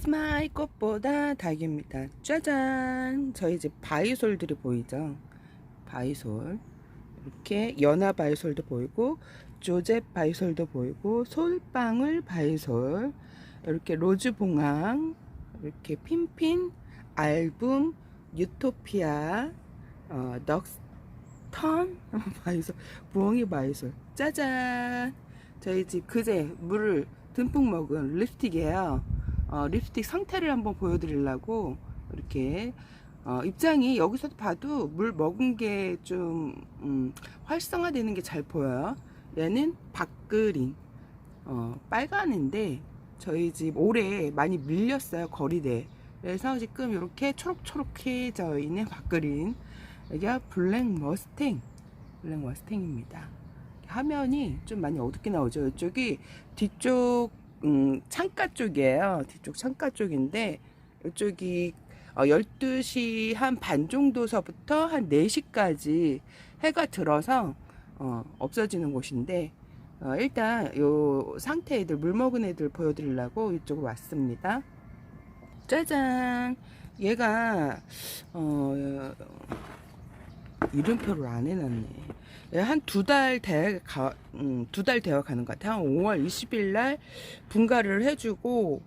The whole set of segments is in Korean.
스마일 꽃보다 달기입니다. 짜잔! 저희 집 바이솔들이 보이죠? 바이솔. 이렇게 연화 바이솔도 보이고, 조셉 바이솔도 보이고, 솔방울 바이솔, 이렇게 로즈봉황, 이렇게 핀핀, 알붐, 유토피아, 넉스턴 바이솔, 부엉이 바이솔. 짜잔! 저희 집 그제 물을 듬뿍 먹은 립스틱이에요. 립스틱 상태를 한번 보여드리려고 이렇게 입장이 여기서 봐도 물 먹은 게 좀 활성화되는 게 잘 보여요. 얘는 박그린 빨간인데 저희 집 올해 많이 밀렸어요, 거리대. 그래서 지금 이렇게 초록초록해져 있는 박그린, 여기가 블랙 머스탱입니다. 화면이 좀 많이 어둡게 나오죠. 이쪽이 뒤쪽 창가 쪽이에요. 뒤쪽 창가 쪽인데 이쪽이 12시 한 반 정도서부터 한 4시까지 해가 들어서 없어지는 곳인데, 일단 요 상태 애들, 물 먹은 애들 보여드리려고 이쪽으로 왔습니다. 짜잔! 얘가 이름표를 안 해놨네. 한 두 달 되어 가는 것 같아요. 한 5월 20일 날 분갈이를 해주고,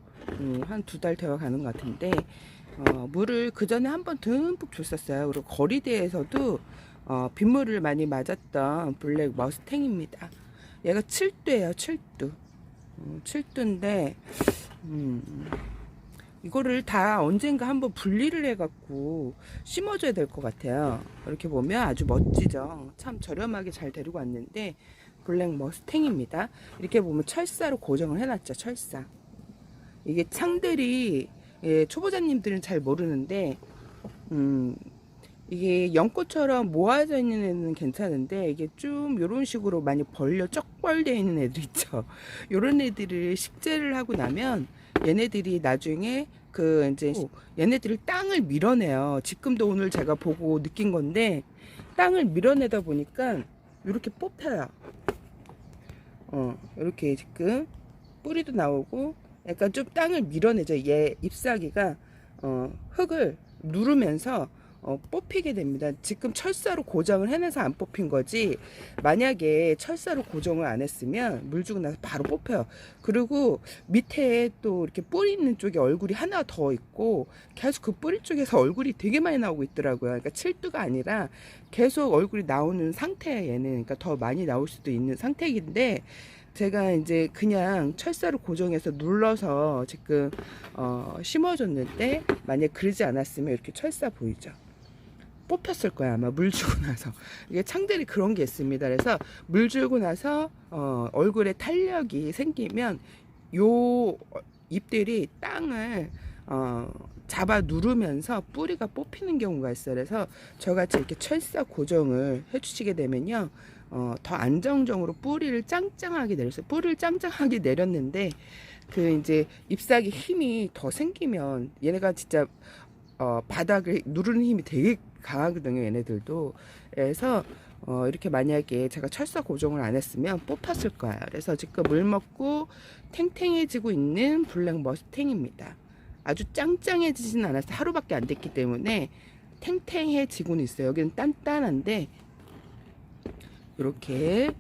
한 두 달 되어 가는 것 같은데, 물을 그 전에 한번 듬뿍 줬었어요. 그리고 거리대에서도 빗물을 많이 맞았던 블랙 머스탱입니다. 얘가 7두예요, 7두. 7두인데, 이거를 다 언젠가 한번 분리를 해갖고 심어줘야 될 것 같아요. 이렇게 보면 아주 멋지죠. 참 저렴하게 잘 데리고 왔는데, 블랙 머스탱입니다. 이렇게 보면 철사로 고정을 해놨죠. 철사. 이게 창들이, 초보자님들은 잘 모르는데, 이게 연꽃처럼 모아져 있는 애는 괜찮은데, 이게 좀 이런 식으로 많이 벌려 쩍 벌려 있는 애들 있죠. 이런 애들을 식재를 하고 나면 얘네들이 나중에 이제 얘네들이 땅을 밀어내요. 지금도 오늘 제가 보고 느낀 건데, 땅을 밀어내다 보니까 이렇게 뽑혀요. 이렇게 지금 뿌리도 나오고 약간 좀 땅을 밀어내죠. 얘 잎사귀가 흙을 누르면서 뽑히게 됩니다. 지금 철사로 고정을 해내서 안 뽑힌 거지, 만약에 철사로 고정을 안 했으면 물 주고 나서 바로 뽑혀요. 그리고 밑에 또 이렇게 뿌리 있는 쪽에 얼굴이 하나 더 있고, 계속 그 뿌리 쪽에서 얼굴이 되게 많이 나오고 있더라고요. 그러니까 칠두가 아니라 계속 얼굴이 나오는 상태예요, 얘는. 그러니까 더 많이 나올 수도 있는 상태인데, 제가 이제 그냥 철사로 고정해서 눌러서 지금 심어줬는데, 만약 그러지 않았으면 이렇게 철사 보이죠? 뽑혔을 거야, 아마 물 주고 나서. 이게 창들이 그런 게 있습니다. 그래서 물 주고 나서 얼굴에 탄력이 생기면 요 잎들이 땅을 잡아 누르면서 뿌리가 뽑히는 경우가 있어요. 그래서 저같이 이렇게 철사 고정을 해주시게 되면요, 더 안정적으로 뿌리를 짱짱하게 내렸어요. 뿌리를 짱짱하게 내렸는데, 이제 잎사귀 힘이 더 생기면 얘네가 진짜 바닥을 누르는 힘이 되게 강하거든요, 얘네들도. 그래서 이렇게 만약에 제가 철사 고정을 안 했으면 뽑혔을 거예요. 그래서 지금 물 먹고 탱탱해지고 있는 블랙 머스탱입니다. 아주 짱짱해지지는 않았어요. 하루밖에 안 됐기 때문에 탱탱해지고는 있어요. 여기는 단단한데, 이렇게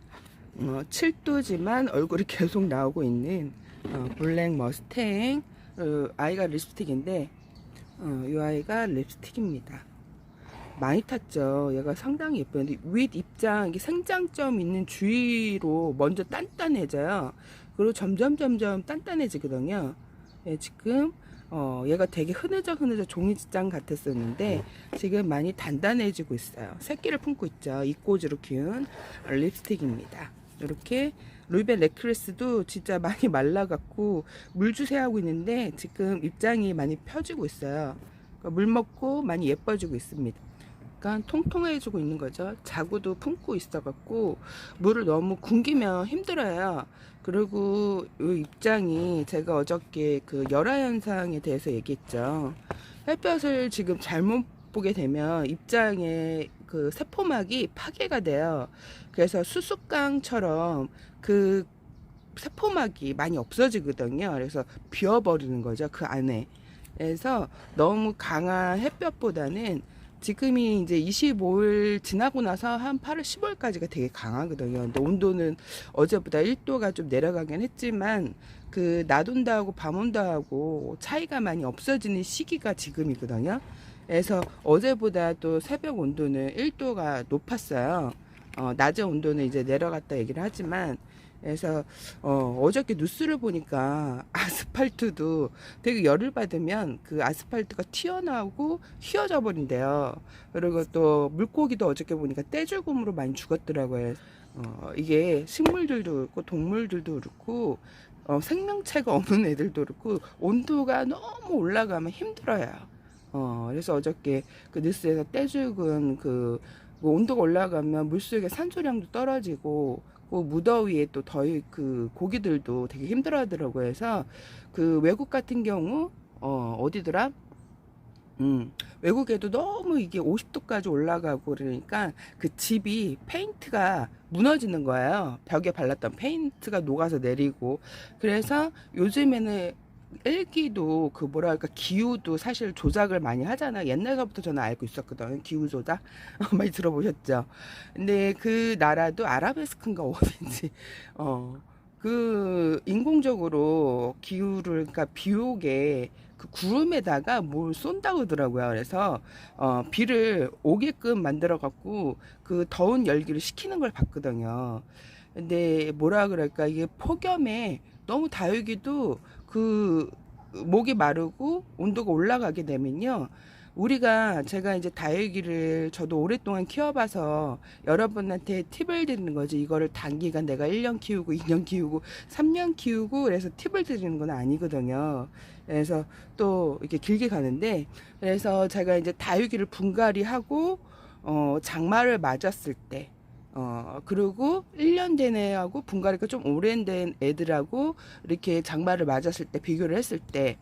7도지만 얼굴이 계속 나오고 있는 블랙 머스탱. 아이가 립스틱인데, 이 아이가 립스틱입니다. 많이 탔죠. 얘가 상당히 예쁜데, 윗 입장, 이게 생장점 있는 주위로 먼저 단단해져요. 그리고 점점 단단해지거든요. 예, 지금 얘가 되게 흐느적 종이장 같았었는데 지금 많이 단단해지고 있어요. 새끼를 품고 있죠. 이꼬지로 키운 립스틱입니다. 이렇게 루이벨 necklace도 진짜 많이 말라갖고 물주세하고 있는데, 지금 입장이 많이 펴지고 있어요. 그러니까 물 먹고 많이 예뻐지고 있습니다. 약간 통통해지고 있는 거죠. 자구도 품고 있어갖고 물을 너무 굶기면 힘들어요. 그리고 이 입장이, 제가 어저께 그 열화 현상에 대해서 얘기했죠. 햇볕을 지금 잘못 보게 되면 입장에 그 세포막이 파괴가 돼요. 그래서 수수깡처럼 그 세포막이 많이 없어지거든요. 그래서 비어버리는 거죠, 그 안에. 그래서 너무 강한 햇볕보다는 지금이 이제 25일 지나고 나서 한 8월 10월까지가 되게 강하거든요. 근데 온도는 어제보다 1도가 좀 내려가긴 했지만 그 낮 온다하고 밤 온다하고 차이가 많이 없어지는 시기가 지금이거든요. 그래서 어제보다 또 새벽 온도는 1도가 높았어요. 낮에 온도는 이제 내려갔다 얘기를 하지만, 그래서 어저께 뉴스를 보니까 아스팔트도 되게 열을 받으면 그 아스팔트가 튀어나오고 휘어져 버린대요. 그리고 또 물고기도 어저께 보니까 떼죽음으로 많이 죽었더라고요. 이게 식물들도 그렇고 동물들도 그렇고 생명체가 없는 애들도 그렇고 온도가 너무 올라가면 힘들어요. 그래서 어저께 그 뉴스에서 떼죽은 뭐 온도가 올라가면 물속의 산소량도 떨어지고 그 무더위에 또 더위 그 고기들도 되게 힘들어하더라고요. 그래서 그 외국 같은 경우 어디더라? 외국에도 너무 이게 50도까지 올라가고 그러니까 그 집이 페인트가 무너지는 거예요. 벽에 발랐던 페인트가 녹아서 내리고. 그래서 요즘에는 일기도 그 뭐랄까 기후도 사실 조작을 많이 하잖아. 옛날서부터 저는 알고 있었거든. 기후 조작 많이 들어보셨죠? 근데 그 나라도 아라베스크인가 어딘지 그 인공적으로 기후를 그러니까 비 오게 그 구름에다가 뭘 쏜다고 하더라고요. 그래서 비를 오게끔 만들어 갖고 그 더운 열기를 식히는 걸 봤거든요. 근데 뭐라 그럴까 이게 폭염에 너무 다육이도 그 목이 마르고 온도가 올라가게 되면요. 제가 이제 다육이를 저도 오랫동안 키워봐서 여러분한테 팁을 드리는 거지. 이거를 단기간 내가 1년 키우고 2년 키우고 3년 키우고 그래서 팁을 드리는 건 아니거든요. 그래서 또 이렇게 길게 가는데, 그래서 제가 이제 다육이를 분갈이 하고 장마를 맞았을 때 그리고 1년 된 애하고 분갈이가 좀 오랜된 애들하고 이렇게 장마를 맞았을 때 비교를 했을 때,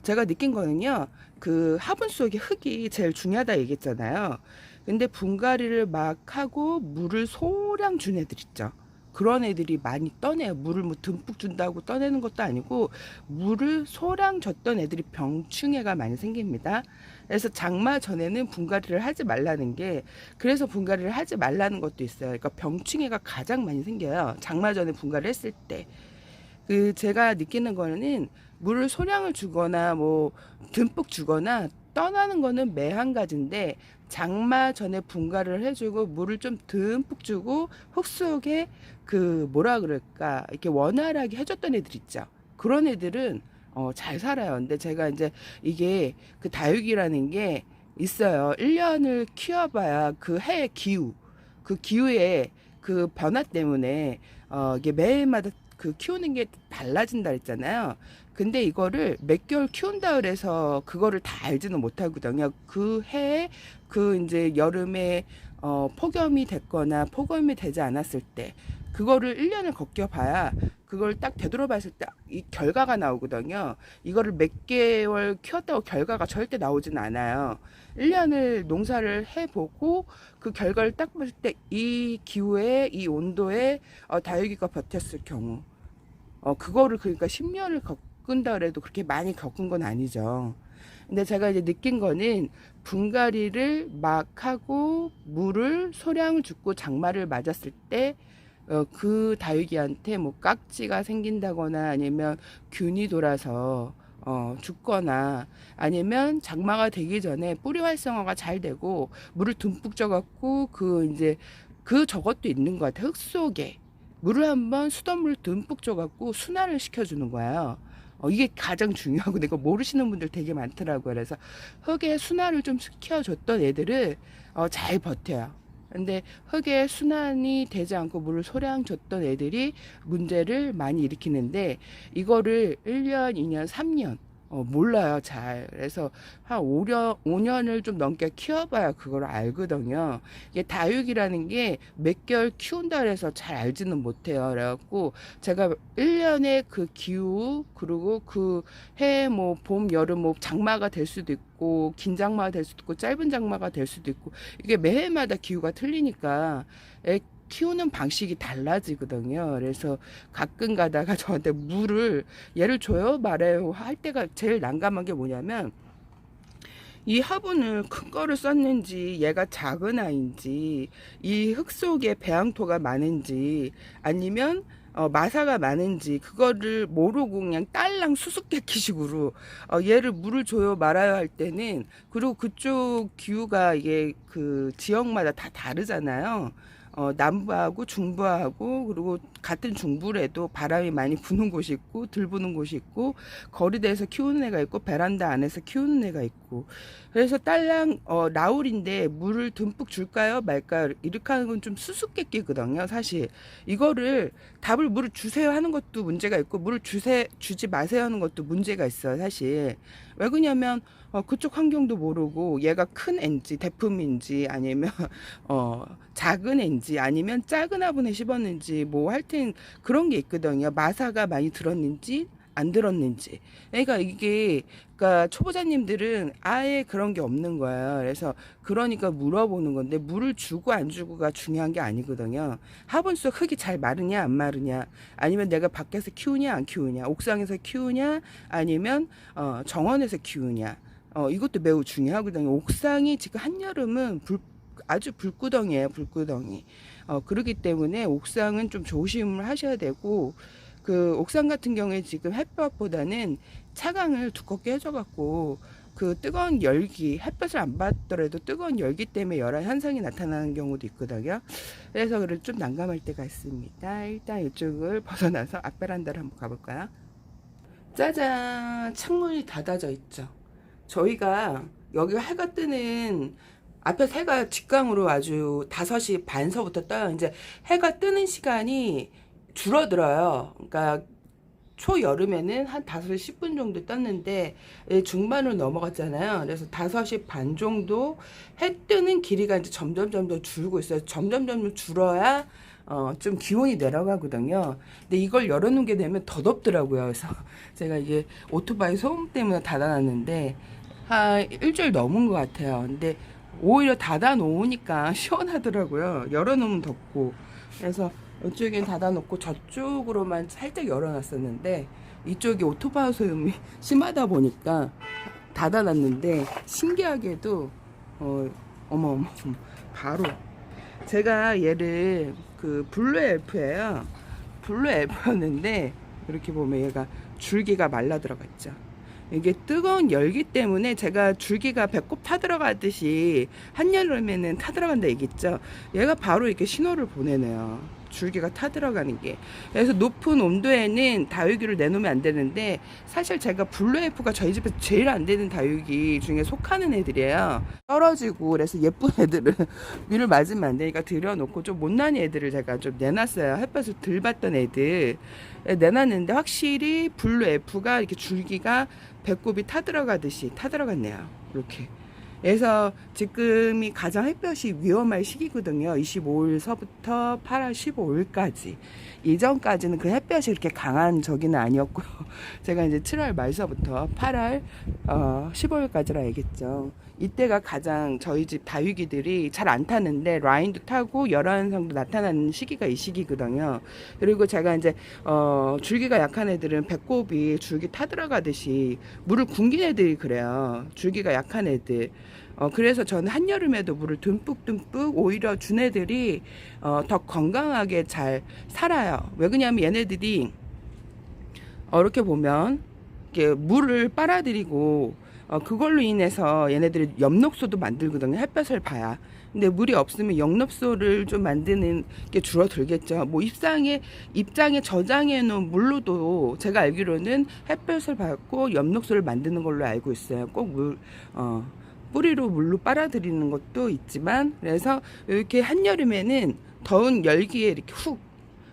제가 느낀 거는요, 그 화분 속의 흙이 제일 중요하다 얘기했잖아요. 근데 분갈이를 막 하고 물을 소량 준 애들 있죠. 그런 애들이 많이 떠내요. 물을 뭐 듬뿍 준다고 떠내는 것도 아니고 물을 소량 줬던 애들이 병충해가 많이 생깁니다. 그래서 장마 전에는 분갈이를 하지 말라는 게, 그래서 분갈이를 하지 말라는 것도 있어요. 그러니까 병충해가 가장 많이 생겨요. 장마 전에 분갈이를 했을 때. 그 제가 느끼는 거는 물을 소량을 주거나 뭐 듬뿍 주거나 떠나는 거는 매 한 가지인데, 장마 전에 분갈이를 해주고 물을 좀 듬뿍 주고 흙 속에 그 뭐라 그럴까 이렇게 원활하게 해줬던 애들 있죠. 그런 애들은 잘 살아요. 근데 제가 이제 이게 그 다육이라는 게 있어요. 1년을 키워봐야 그 해의 기후, 그 기후의 그 변화 때문에 이게 매해마다 그 키우는 게 달라진다 그랬잖아요. 근데 이거를 몇 개월 키운다 그래서 그거를 다 알지는 못하거든요. 그 해에 그 이제 여름에 폭염이 됐거나 폭염이 되지 않았을 때 그거를 1년을 겪어봐야 그걸 딱 되돌아봤을 때 이 결과가 나오거든요. 이거를 몇 개월 키웠다고 결과가 절대 나오진 않아요. 1년을 농사를 해보고 그 결과를 딱 봤을 때 이 기후에 이 온도에 다육이가 버텼을 경우 그거를 그러니까 10년을 겪은다 그래도 그렇게 많이 겪은 건 아니죠. 근데 제가 이제 느낀 거는 분갈이를 막 하고 물을 소량을 줍고 장마를 맞았을 때 그 다육이한테 뭐 깍지가 생긴다거나 아니면 균이 돌아서 죽거나 아니면 장마가 되기 전에 뿌리 활성화가 잘 되고 물을 듬뿍 줘갖고 그 이제 그 저것도 있는 것 같아요. 흙 속에 물을 한번 수돗물 듬뿍 줘갖고 순환을 시켜주는 거예요. 이게 가장 중요하고 내가 모르시는 분들 되게 많더라고요. 그래서 흙에 순환을 좀 시켜줬던 애들을 잘 버텨요. 근데 흙에 순환이 되지 않고 물을 소량 줬던 애들이 문제를 많이 일으키는데, 이거를 1년, 2년, 3년 몰라요, 잘. 그래서 한 5년을 좀 넘게 키워봐야 그걸 알거든요. 이게 다육이라는 게 몇 개월 키운다 그래서 잘 알지는 못해요. 그래갖고 제가 1년의 그 기후, 그리고 그 해 뭐 봄, 여름, 뭐 장마가 될 수도 있고, 긴 장마가 될 수도 있고, 짧은 장마가 될 수도 있고, 이게 매해마다 기후가 틀리니까 키우는 방식이 달라지거든요. 그래서 가끔 가다가 저한테 물을 얘를 줘요 말아요 할 때가 제일 난감한 게 뭐냐면, 이 화분을 큰 거를 썼는지 얘가 작은 아이인지 이 흙 속에 배양토가 많은지 아니면 마사가 많은지 그거를 모르고 그냥 딸랑 수수께끼식으로 얘를 물을 줘요 말아요 할 때는, 그리고 그쪽 기후가 이게 그 지역마다 다 다르잖아요. 남부하고 중부하고, 그리고 같은 중부래도 바람이 많이 부는 곳이 있고 덜 부는 곳이 있고, 거리대에서 키우는 애가 있고 베란다 안에서 키우는 애가 있고, 그래서 딸랑 라울인데 물을 듬뿍 줄까요 말까요 이렇게 하는 건 좀 수수께끼거든요. 사실 이거를 답을 물을 주세요 하는 것도 문제가 있고 물을 주지 마세요 하는 것도 문제가 있어요. 사실 왜 그러냐면 그쪽 환경도 모르고 얘가 큰 앤지 대품인지 아니면 작은 앤지 아니면 작은 화분에 씹었는지 뭐 하여튼 그런 게 있거든요. 마사가 많이 들었는지 안 들었는지. 그러니까 이게, 그러니까 초보자님들은 아예 그런 게 없는 거예요. 그래서 그러니까 물어보는 건데, 물을 주고 안 주고가 중요한 게 아니거든요. 화분 속 흙이 잘 마르냐 안 마르냐, 아니면 내가 밖에서 키우냐 안 키우냐, 옥상에서 키우냐 아니면 정원에서 키우냐, 이것도 매우 중요하거든요. 옥상이 지금 한여름은 아주 불구덩이에요, 불구덩이. 그렇기 때문에 옥상은 좀 조심을 하셔야 되고, 그 옥상 같은 경우에 지금 햇볕보다는 차광을 두껍게 해줘갖고 그 뜨거운 열기, 햇볕을 안 받더라도 뜨거운 열기 때문에 열화 현상이 나타나는 경우도 있거든요. 그래서 그래 좀 난감할 때가 있습니다. 일단 이쪽을 벗어나서 앞베란다를 한번 가볼까요? 짜잔, 창문이 닫아져 있죠. 저희가 여기가 해가 뜨는, 앞에 해가 직광으로 아주 5시 반서부터 떠요. 이제 해가 뜨는 시간이 줄어들어요. 그러니까 초여름에는 한 5시 10분 정도 떴는데 중반으로 넘어갔잖아요. 그래서 5시 반 정도 해 뜨는 길이가 이제 점점 줄고 있어요. 점점 줄어야 좀 기온이 내려가거든요. 근데 이걸 열어놓게 되면 더 덥더라고요. 그래서 제가 이게 오토바이 소음 때문에 닫아놨는데 한 일주일 넘은 것 같아요. 근데 오히려 닫아놓으니까 시원하더라고요. 열어놓으면 덥고. 그래서 이쪽엔 닫아놓고 저쪽으로만 살짝 열어놨었는데, 이쪽이 오토바이 소음이 심하다 보니까 닫아놨는데, 신기하게도 어머 바로 제가 얘를 그 블루 엘프예요. 블루 엘프였는데 이렇게 보면 얘가 줄기가 말라 들어가 있죠. 이게 뜨거운 열기 때문에 제가 줄기가 배꼽 타들어가듯이 한여름에는 타들어간다 얘기했죠. 얘가 바로 이렇게 신호를 보내네요. 줄기가 타들어가는 게. 그래서 높은 온도에는 다육이를 내놓으면 안 되는데, 사실 제가 블루에프가 저희 집에서 제일 안 되는 다육이 중에 속하는 애들이에요. 떨어지고 그래서 예쁜 애들은 위를 맞으면 안 되니까 들여놓고, 좀 못난 애들을 제가 좀 내놨어요. 햇볕을 덜 받던 애들 내놨는데, 확실히 블루에프가 이렇게 줄기가 배꼽이 타들어가듯이 타들어갔네요. 이렇게. 그래서 지금이 가장 햇볕이 위험할 시기거든요. 25일서부터 8월 15일까지. 이전까지는 그 햇볕이 그렇게 강한 저기는 아니었고요. 제가 이제 7월 말서부터 8월 15일까지라 얘기했죠. 이때가 가장 저희 집 다육이들이 잘 안 타는데 라인도 타고 열화 현상도 나타나는 시기가 이 시기거든요. 그리고 제가 이제 줄기가 약한 애들은 배꼽이 줄기 타들어가듯이 물을 굶긴 애들이 그래요. 줄기가 약한 애들. 그래서 저는 한여름에도 물을 듬뿍 오히려 준 애들이 더 건강하게 잘 살아요. 왜 그러냐면 얘네들이 이렇게 보면 이렇게 물을 빨아들이고 그걸로 인해서 얘네들이 엽록소도 만들거든요. 햇볕을 봐야. 근데 물이 없으면 엽록소를 좀 만드는 게 줄어들겠죠. 뭐 입장에 저장해 놓은 물로도 제가 알기로는 햇볕을 받고 엽록소를 만드는 걸로 알고 있어요. 꼭 뿌리로 물로 빨아들이는 것도 있지만, 그래서 이렇게 한여름에는 더운 열기에 이렇게 훅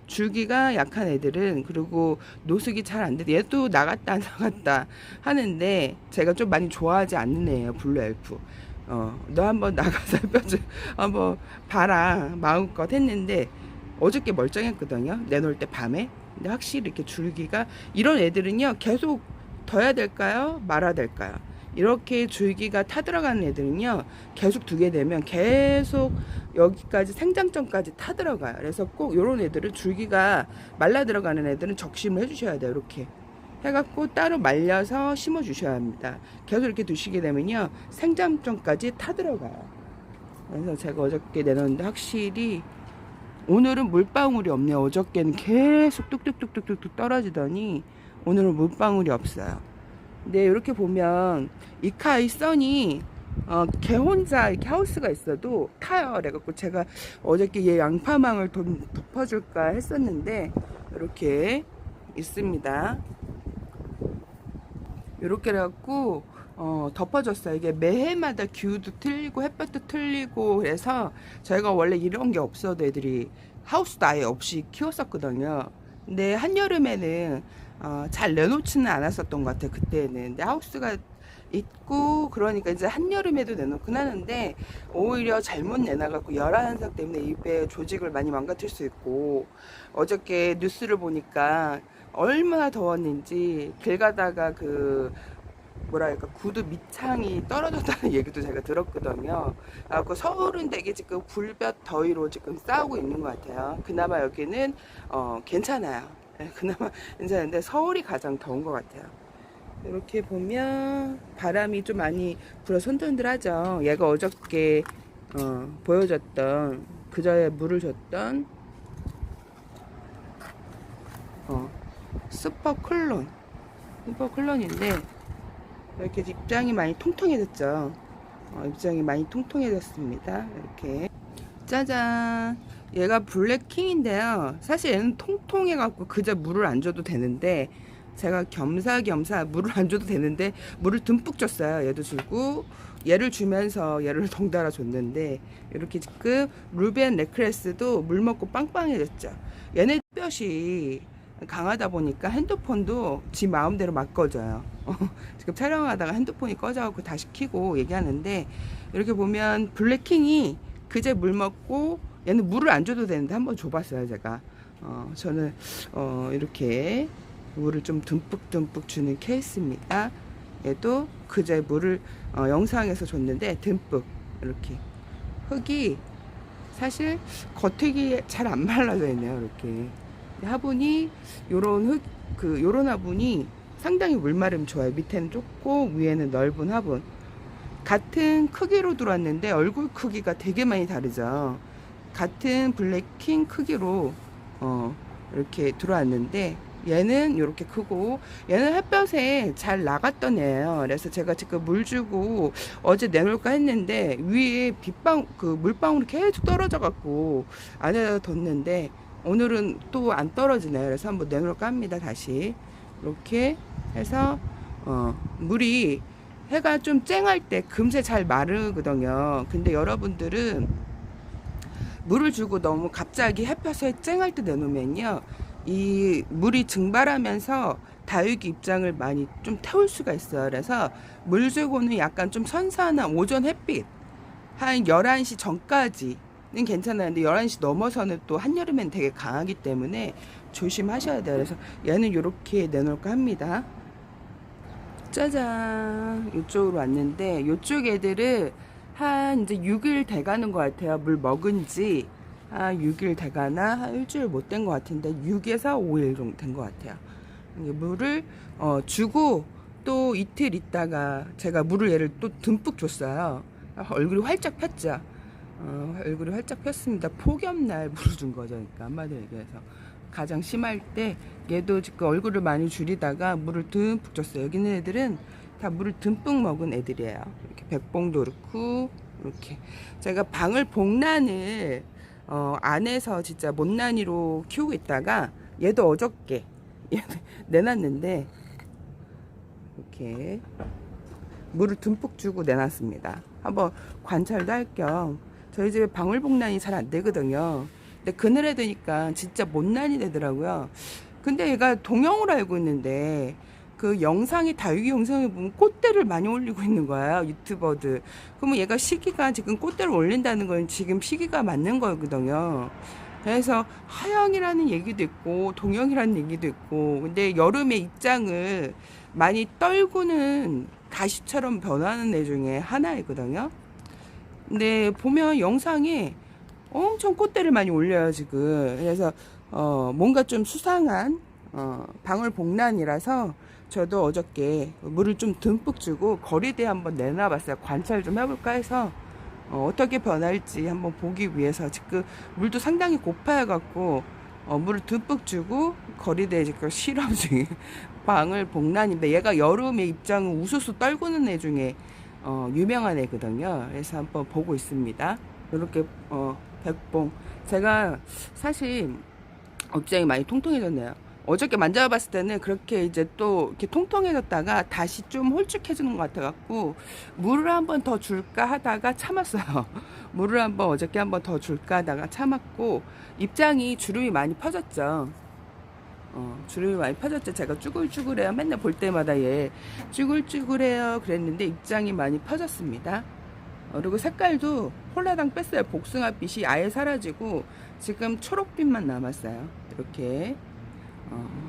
줄기가 약한 애들은, 그리고 노숙이 잘 안 돼. 얘도 나갔다 안 나갔다 하는데 제가 좀 많이 좋아하지 않는 애예요. 블루 엘프. 너 한번 나가서 햇볕 좀 한번 봐라 마음껏 했는데 어저께 멀쩡했거든요. 내놓을 때 밤에. 근데 확실히 이렇게 줄기가, 이런 애들은요 계속 둬야 될까요 말아야 될까요? 이렇게 줄기가 타들어가는 애들은요, 계속 두게 되면 계속 여기까지 생장점까지 타들어가요. 그래서 꼭 이런 애들은 줄기가 말라 들어가는 애들은 적심을 해주셔야 돼요. 이렇게 해갖고 따로 말려서 심어 주셔야 합니다. 계속 이렇게 두시게 되면요, 생장점까지 타들어가요. 그래서 제가 어저께 내놨는데 확실히 오늘은 물방울이 없네요. 어저께는 계속 뚝뚝뚝뚝뚝 떨어지더니 오늘은 물방울이 없어요. 근데 이렇게 보면 이카이 선이 걔 혼자 이렇게 하우스가 있어도 타요. 그래갖고 제가 어저께 얘 양파망을 덮어줄까 했었는데 이렇게 있습니다. 이렇게 해갖고 덮어줬어요. 이게 매해마다 기후도 틀리고 햇볕도 틀리고 그래서 저희가 원래 이런 게 없어도 애들이 하우스도 아예 없이 키웠었거든요. 근데 한여름에는 잘 내놓지는 않았었던 것 같아요. 그때는. 근데 하우스가 있고 그러니까 이제 한여름에도 내놓긴 하는데 오히려 잘못 내놔갖고 열화 현상 때문에 잎의 조직을 많이 망가뜨릴 수 있고, 어저께 뉴스를 보니까 얼마나 더웠는지 길 가다가 그 뭐랄까 구두 밑창이 떨어졌다는 얘기도 제가 들었거든요. 그 서울은 되게 지금 불볕 더위로 지금 싸우고 있는 것 같아요. 그나마 여기는 괜찮아요. 그나마 괜찮은데 서울이 가장 더운 것 같아요. 이렇게 보면 바람이 좀 많이 불어 손들흔들하죠. 얘가 어저께 보여줬던, 그저에 물을 줬던 슈퍼클론인데 이렇게 입장이 많이 통통해졌죠. 입장이 많이 통통해졌습니다. 이렇게 짜잔, 얘가 블랙킹인데요. 사실 얘는 통통해갖고 그저 물을 안 줘도 되는데 제가 겸사겸사 물을 안 줘도 되는데 물을 듬뿍 줬어요. 얘도 주고 얘를 주면서 얘를 덩달아 줬는데 이렇게 지금 루벤 레크레스도 물 먹고 빵빵해졌죠. 얘네 뼈이 강하다 보니까 핸드폰도 지 마음대로 막 꺼져요. 지금 촬영하다가 핸드폰이 꺼져갖고 다시 켜고 얘기하는데, 이렇게 보면 블랙킹이 그제 물 먹고 얘는 물을 안 줘도 되는데 한번 줘봤어요. 제가 저는 이렇게 물을 좀 듬뿍 주는 케이스입니다. 얘도 그제 물을 영상에서 줬는데 듬뿍 이렇게 흙이 사실 겉흙이 잘 안 말라져 있네요. 이렇게 화분이 요런 요런 화분이 상당히 물마름 좋아요. 밑에는 좁고 위에는 넓은 화분. 같은 크기로 들어왔는데 얼굴 크기가 되게 많이 다르죠. 같은 블랙킹 크기로 이렇게 들어왔는데 얘는 이렇게 크고 얘는 햇볕에 잘 나갔던 애예요. 그래서 제가 지금 물 주고 어제 내놓을까 했는데 위에 물방울이 계속 떨어져 갖고 안에다 뒀는데 오늘은 또 안 떨어지네요. 그래서 한번 내놓을까 합니다. 다시 이렇게 해서 물이 해가 좀 쨍할 때 금세 잘 마르거든요. 근데 여러분들은 물을 주고 너무 갑자기 햇볕에 쨍할 때 내놓으면요, 이 물이 증발하면서 다육이 입장을 많이 좀 태울 수가 있어요. 그래서 물 주고는 약간 좀 선선한 오전 햇빛 한 11시 전까지는 괜찮아요. 근데 11시 넘어서는 또 한여름엔 되게 강하기 때문에 조심하셔야 돼요. 그래서 얘는 이렇게 내놓을까 합니다. 짜잔, 이쪽으로 왔는데 이쪽 애들은 한 이제 6일 돼가는 것 같아요. 물 먹은 지 한 6일 돼가나 한 일주일 못 된 것 같은데 6에서 5일 정도 된 것 같아요. 물을 주고 또 이틀 있다가 제가 물을 얘를 또 듬뿍 줬어요. 얼굴이 활짝 폈죠. 얼굴이 활짝 폈습니다. 폭염날 물을 준 거죠. 그러니까 한마디로 얘기해서 가장 심할 때 얘도 지금 얼굴을 많이 줄이다가 물을 듬뿍 줬어요. 여기 있는 애들은 다 물을 듬뿍 먹은 애들이에요. 이렇게 백봉도 그렇고 이렇게 제가 방울 복란을 안에서 진짜 못난이로 키우고 있다가 얘도 어저께 내놨는데 이렇게 물을 듬뿍 주고 내놨습니다. 한번 관찰도 할 겸. 저희 집에 방울복란이 잘 안 되거든요. 근데 그늘에 두니까 진짜 못난이 되더라고요. 근데 얘가 동영으로 알고 있는데 그 영상이 다육이 영상에 보면 꽃대를 많이 올리고 있는 거예요. 유튜버들. 그러면 얘가 시기가 지금 꽃대를 올린다는 건 지금 시기가 맞는 거거든요. 그래서 하영이라는 얘기도 있고 동영이라는 얘기도 있고, 근데 여름에 입장을 많이 떨고는 다시처럼 변하는 애 중에 하나이거든요. 근데 보면 영상에 엄청 콧대를 많이 올려요 지금. 그래서 뭔가 좀 수상한 방울복란이라서 저도 어저께 물을 좀 듬뿍 주고 거리대에 한번 내놔봤어요. 관찰 좀 해볼까 해서 어떻게 변할지 한번 보기 위해서 지금 물도 상당히 고파해갖고 물을 듬뿍 주고 거리대에 지금 실험 중에 방울복란인데, 얘가 여름에 입장은 우수수 떨구는 애 중에 유명한 애거든요. 그래서 한번 보고 있습니다. 이렇게 백봉, 제가 사실 입장이 많이 통통해졌네요. 어저께 만져봤을 때는 그렇게 이제 또 이렇게 통통해졌다가 다시 좀 홀쭉해지는 것 같아갖고 물을 한번 더 줄까 하다가 참았어요. 물을 한번 어저께 한번 더 줄까 하다가 참았고, 입장이 주름이 많이 퍼졌죠. 주름이 많이 퍼졌죠. 제가 쭈글쭈글해요. 맨날 볼 때마다 얘 쭈글쭈글해요 그랬는데 입장이 많이 퍼졌습니다. 그리고 색깔도 홀라당 뺐어요. 복숭아빛이 아예 사라지고 지금 초록빛만 남았어요. 이렇게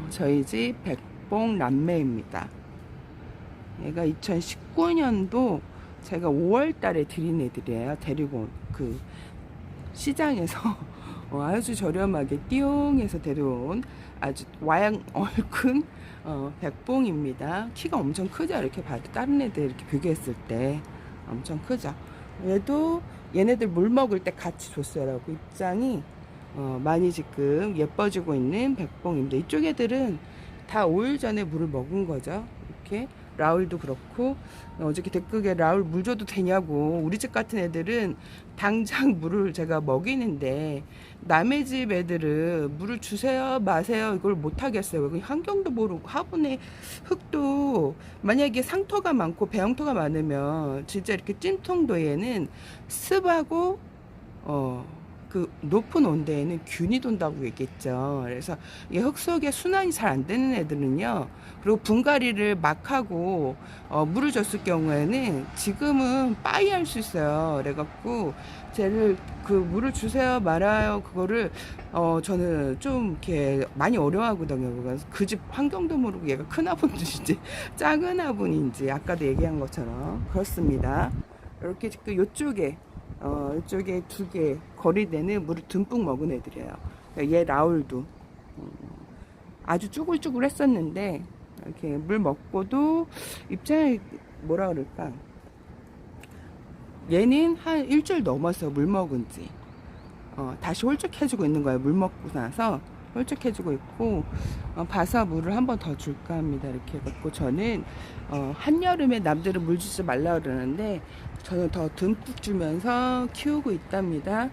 저희 집 백봉 남매입니다. 얘가 2019년도 제가 5월 달에 들인 애들이에요. 데리고 온 그 시장에서 아주 저렴하게 띠용해서 데려온 아주 와양 얼큰 백봉입니다. 키가 엄청 크죠. 이렇게 봐도 다른 애들 이렇게 비교했을 때 엄청 크죠. 얘도 얘네들 물 먹을 때 같이 줬어요. 입장이 많이 지금 예뻐지고 있는 백봉입니다. 이쪽 애들은 다 5일 전에 물을 먹은 거죠. 이렇게 라울도 그렇고, 어저께 댓글에 라울 물 줘도 되냐고. 우리 집 같은 애들은 당장 물을 제가 먹이는데 남의 집 애들은 물을 주세요 마세요 이걸 못 하겠어요. 환경도 모르고 화분에 흙도 만약에 상토가 많고 배영토가 많으면 진짜 이렇게 찜통도에는 습하고 그 높은 온도에는 균이 돈다고 얘기했죠. 그래서 이 흙 속에 순환이 잘 안 되는 애들은요, 그리고 분갈이를 막 하고 물을 줬을 경우에는 지금은 빠이 할 수 있어요. 그래갖고 쟤를 그 물을 주세요 말아요 그거를 저는 좀 이렇게 많이 어려워하거든요. 그 집 환경도 모르고 얘가 큰 화분인지 작은 화분인지 아까도 얘기한 것처럼 그렇습니다. 이렇게 지금 요쪽에 이쪽에 두 개 거리대는 물을 듬뿍 먹은 애들이에요. 얘 라울도 아주 쭈글쭈글 했었는데 이렇게 물 먹고도 입장이 뭐라 그럴까, 얘는 한 일주일 넘었어요. 물 먹은지 다시 홀쭉해지고 있는 거예요. 물 먹고 나서 홀쭉해지고 있고, 봐서 물을 한 번 더 줄까 합니다. 이렇게 해갖고 저는 한여름에 남들은 물 주지 말라 그러는데 저는 더 듬뿍 주면서 키우고 있답니다.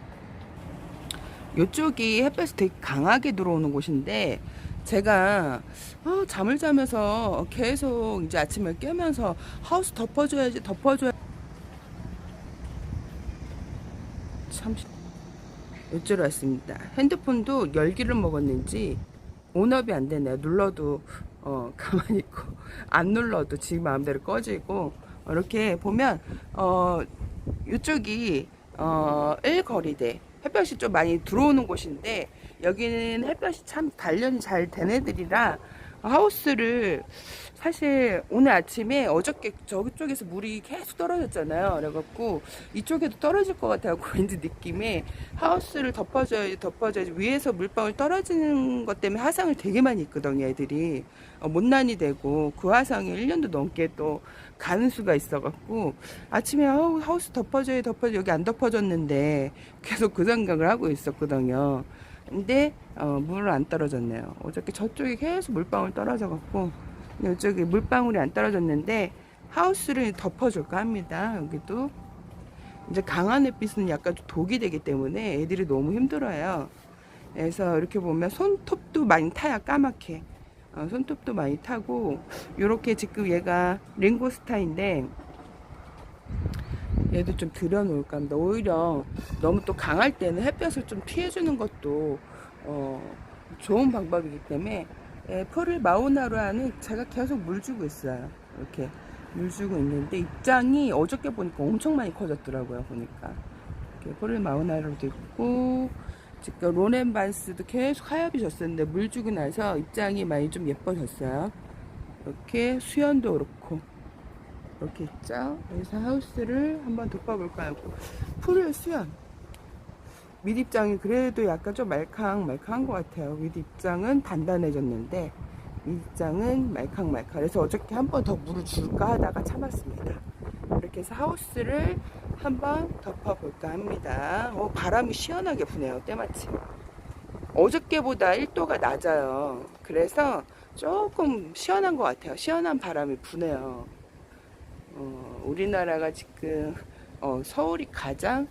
이쪽이 햇볕이 되게 강하게 들어오는 곳인데 제가 잠을 자면서 계속 이제 아침에 깨면서 하우스 덮어줘야지 참 어쩌러 왔습니다. 핸드폰도 열기를 먹었는지 온업이 안 되네요. 눌러도 가만히 있고 안 눌러도 지 마음대로 꺼지고. 이렇게 보면 이쪽이 1거리대 햇볕이 좀 많이 들어오는 곳인데 여기는 햇볕이 참 단련이 잘 된 애들이라 하우스를 사실 오늘 아침에 어저께 저쪽에서 물이 계속 떨어졌잖아요. 그래갖고 이쪽에도 떨어질 것 같아갖고 왠지 느낌에 하우스를 덮어줘야지 위에서 물방울 떨어지는 것 때문에 화상을 되게 많이 입거든요. 애들이 못난이 되고 그 화상이 1년도 넘게 또 가는 수가 있어갖고 아침에 하우스 덮어줘야 여기 안 덮어졌는데 계속 그 생각을 하고 있었거든요. 근데 물은 안 떨어졌네요. 어저께 저쪽에 계속 물방울 떨어져갖고 이쪽에 물방울이 안 떨어졌는데 하우스를 덮어줄까 합니다. 여기도 이제 강한 햇빛은 약간 좀 독이 되기 때문에 애들이 너무 힘들어요. 그래서 이렇게 보면 손톱도 많이 타요. 까맣게 손톱도 많이 타고, 요렇게 지금 얘가 링고스타인데 얘도 좀 들여놓을까 합니다. 오히려 너무 또 강할 때는 햇볕을 좀 피해주는 것도 좋은 방법이기 때문에 풀을 마우나루아는 제가 계속 물 주고 있어요. 이렇게 물 주고 있는데 입장이 어저께 보니까 엄청 많이 커졌더라고요. 보니까 이렇게 풀을 마우나루도 있고, 지금 로렌반스도 계속 하얗게 졌었는데 물 주고 나서 입장이 많이 좀 예뻐졌어요. 이렇게 수연도 그렇고 이렇게 이렇게 있죠. 여기서 하우스를 한번 덮어볼까 하고, 풀 수연 밑입장이 그래도 약간 좀 말캉말캉한 것 같아요. 윗입장은 단단해졌는데 밑입장은 말캉말캉. 그래서 어저께 한 번 더 물을 줄까 하다가 참았습니다. 이렇게 해서 하우스를 한번 덮어볼까 합니다. 바람이 시원하게 부네요. 때마침 어저께보다 1도가 낮아요. 그래서 조금 시원한 것 같아요. 시원한 바람이 부네요. 우리나라가 지금 서울이 가장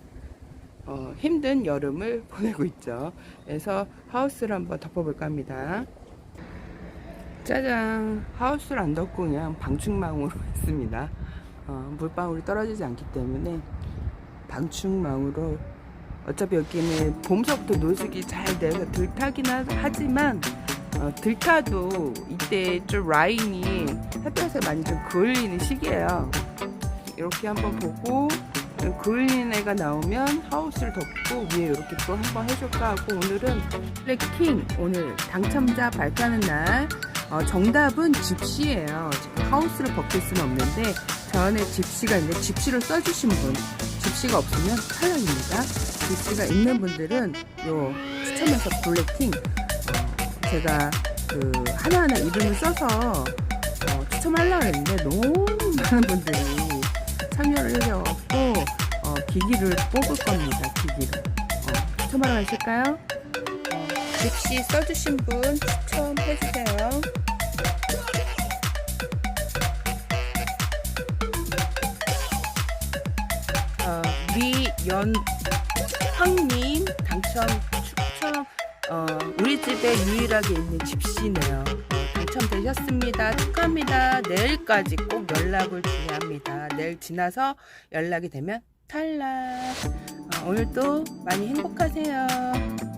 힘든 여름을 보내고 있죠. 그래서 하우스를 한번 덮어볼까 합니다. 짜잔! 하우스를 안 덮고 그냥 방충망으로 했습니다. 물방울이 떨어지지 않기 때문에 방충망으로. 어차피 여기는 봄서부터 노숙이 잘 돼서 들타긴 하지만 들타도 이때 좀 라인이 햇볕에 많이 좀 그을리는 시기예요. 이렇게 한번 보고 그을리는 애가 나오면 하우스를 덮고 위에 이렇게 또 한번 해줄까 하고, 오늘은 블랙킹 오늘 당첨자 발표하는 날. 정답은 집시예요. 지금 하우스를 벗길 수는 없는데 저 안에 집시가 있는데 집시를 써주신 분, 집시가 없으면 탈락입니다. 집시가 있는 분들은 요 추첨해서 블랙킹 제가 그 하나하나 이름을 써서 추첨하려고 했는데 너무 많은 분들이 참여를 해줘갖고 기기를 뽑을 겁니다. 기기를 추첨하러 가실까요? 집시 써주신 분 추첨해주세요. 미연황님 당첨 추첨. 우리 집에 유일하게 있는 집시네요. 당첨되셨습니다. 축하합니다. 내일까지 꼭 연락을 주셔야 합니다. 내일 지나서 연락이 되면 탈락. 오늘도 많이 행복하세요.